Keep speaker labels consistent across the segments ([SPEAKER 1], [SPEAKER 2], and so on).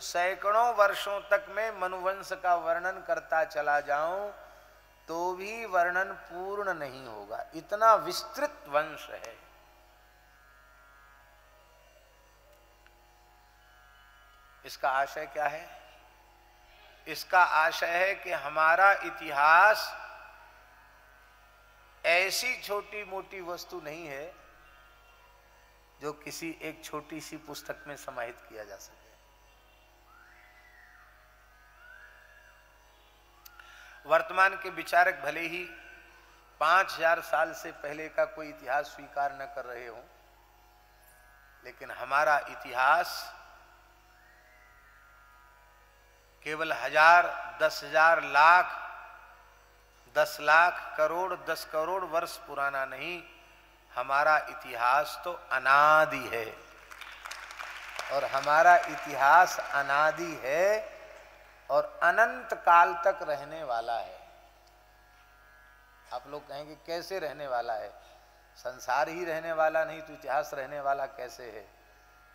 [SPEAKER 1] सैकड़ों वर्षों तक मैं मनुवंश का वर्णन करता चला जाऊं तो भी वर्णन पूर्ण नहीं होगा, इतना विस्तृत वंश है। इसका आशय क्या है? इसका आशय है कि हमारा इतिहास ऐसी छोटी मोटी वस्तु नहीं है जो किसी एक छोटी सी पुस्तक में समाहित किया जा सके। वर्तमान के विचारक भले ही 5000 साल से पहले का कोई इतिहास स्वीकार न कर रहे हों, लेकिन हमारा इतिहास केवल 1000, 10,000, लाख, 10 लाख, करोड़, 10 करोड़ वर्ष पुराना नहीं, हमारा इतिहास तो अनादि है। और हमारा इतिहास अनादि है और अनंत काल तक रहने वाला है। आप लोग कहेंगे कैसे रहने वाला है? संसार ही रहने वाला नहीं तो इतिहास रहने वाला कैसे है?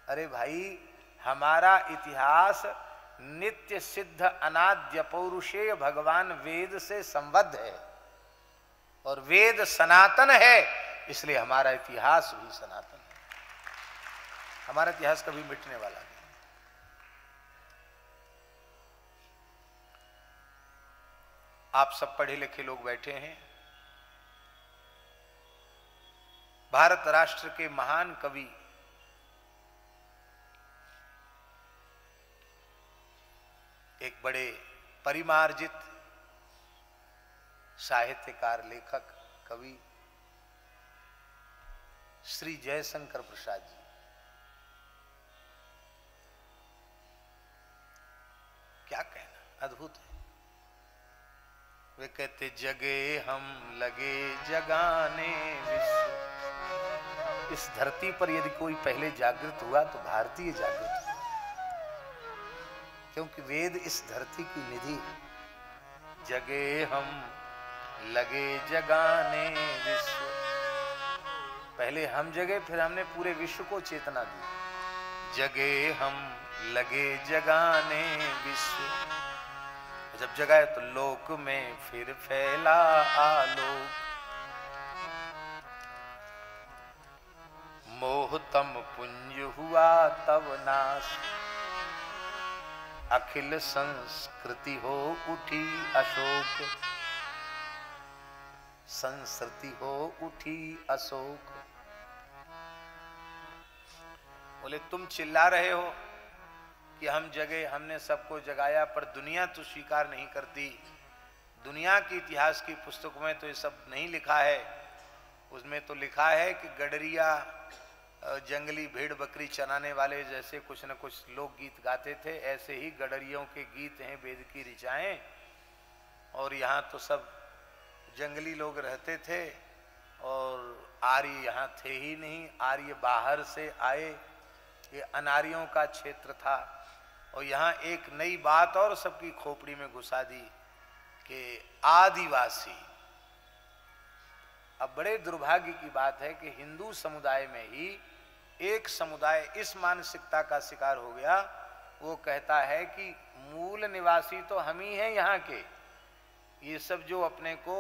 [SPEAKER 1] अरे भाई, हमारा इतिहास नित्य सिद्ध अनाद्य पौरुषेय भगवान वेद से संबद्ध है और वेद सनातन है, इसलिए हमारा इतिहास भी सनातन है। हमारा इतिहास कभी मिटने वाला नहीं। आप सब पढ़े लिखे लोग बैठे हैं। भारत राष्ट्र के महान कवि एक बड़े परिमार्जित साहित्यकार, लेखक, कवि श्री जयशंकर प्रसाद जी, क्या कहना, अद्भुत है। वे कहते जगे हम लगे जगाने विश्व। इस धरती पर यदि कोई पहले जागृत हुआ तो भारतीय जागृत हुआ, क्योंकि वेद इस धरती की निधि है। जगे हम लगे जगाने विश्व, पहले हम जगे, फिर हमने पूरे विश्व को चेतना दी। जगे हम लगे जगाने विश्व, जब जगाए तो लोक में फिर फैला आलोक। मोह तम पुंज हुआ तब नाश, अखिल संस्कृति हो उठी अशोक। संस्कृति हो उठी अशोक। बोले तुम चिल्ला रहे हो कि हम जगे, हमने सबको जगाया, पर दुनिया तो स्वीकार नहीं करती। दुनिया के इतिहास की पुस्तकों में तो ये सब नहीं लिखा है। उसमें तो लिखा है कि गडरिया जंगली भेड़ बकरी चराने वाले जैसे कुछ न कुछ लोग गीत गाते थे, ऐसे ही गडरियों के गीत हैं वेद की ऋचाएं। और यहाँ तो सब जंगली लोग रहते थे और आर्य यहाँ थे ही नहीं, आर्य बाहर से आए, ये अनार्यों का क्षेत्र था। और यहाँ एक नई बात और सबकी खोपड़ी में घुसा दी कि आदिवासी। अब बड़े दुर्भाग्य की बात है कि हिंदू समुदाय में ही एक समुदाय इस मानसिकता का शिकार हो गया, वो कहता है कि मूल निवासी तो हम ही हैं यहाँ के, ये सब जो अपने को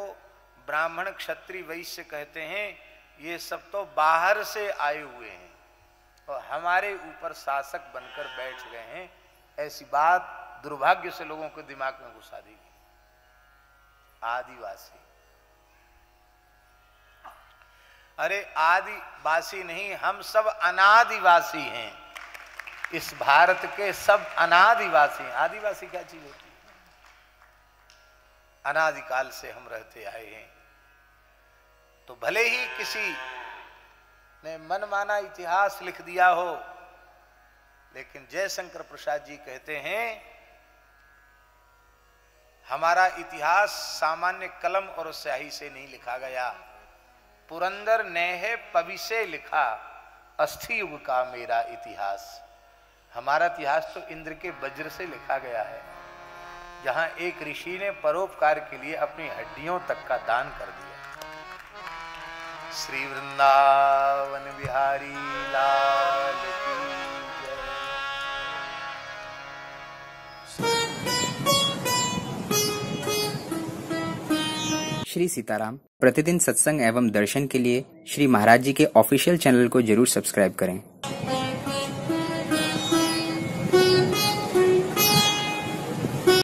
[SPEAKER 1] ब्राह्मण क्षत्रिय वैश्य कहते हैं, ये सब तो बाहर से आए हुए हैं और हमारे ऊपर शासक बनकर बैठ गए हैं। ऐसी बात दुर्भाग्य से लोगों के दिमाग में घुसा दी गई। आदिवासी, अरे आदिवासी नहीं, हम सब अनादिवासी हैं। इस भारत के सब अनादिवासी हैं। आदिवासी क्या चीज होती है? अनादिकाल से हम रहते आए हैं। तो भले ही किसी ने मनमाना इतिहास लिख दिया हो, लेकिन जयशंकर प्रसाद जी कहते हैं हमारा इतिहास सामान्य कलम और स्याही से नहीं लिखा गया। पुरंदर नेह पवि से लिखा अस्थि युग का मेरा इतिहास। हमारा इतिहास तो इंद्र के वज्र से लिखा गया है, जहां एक ऋषि ने परोपकार के लिए अपनी हड्डियों तक का दान कर दिया। श्री वृंदावन बिहारी लाल की जय।
[SPEAKER 2] श्री सीताराम। प्रतिदिन सत्संग एवं दर्शन के लिए श्री महाराज जी के ऑफिशियल चैनल को जरूर सब्सक्राइब करें।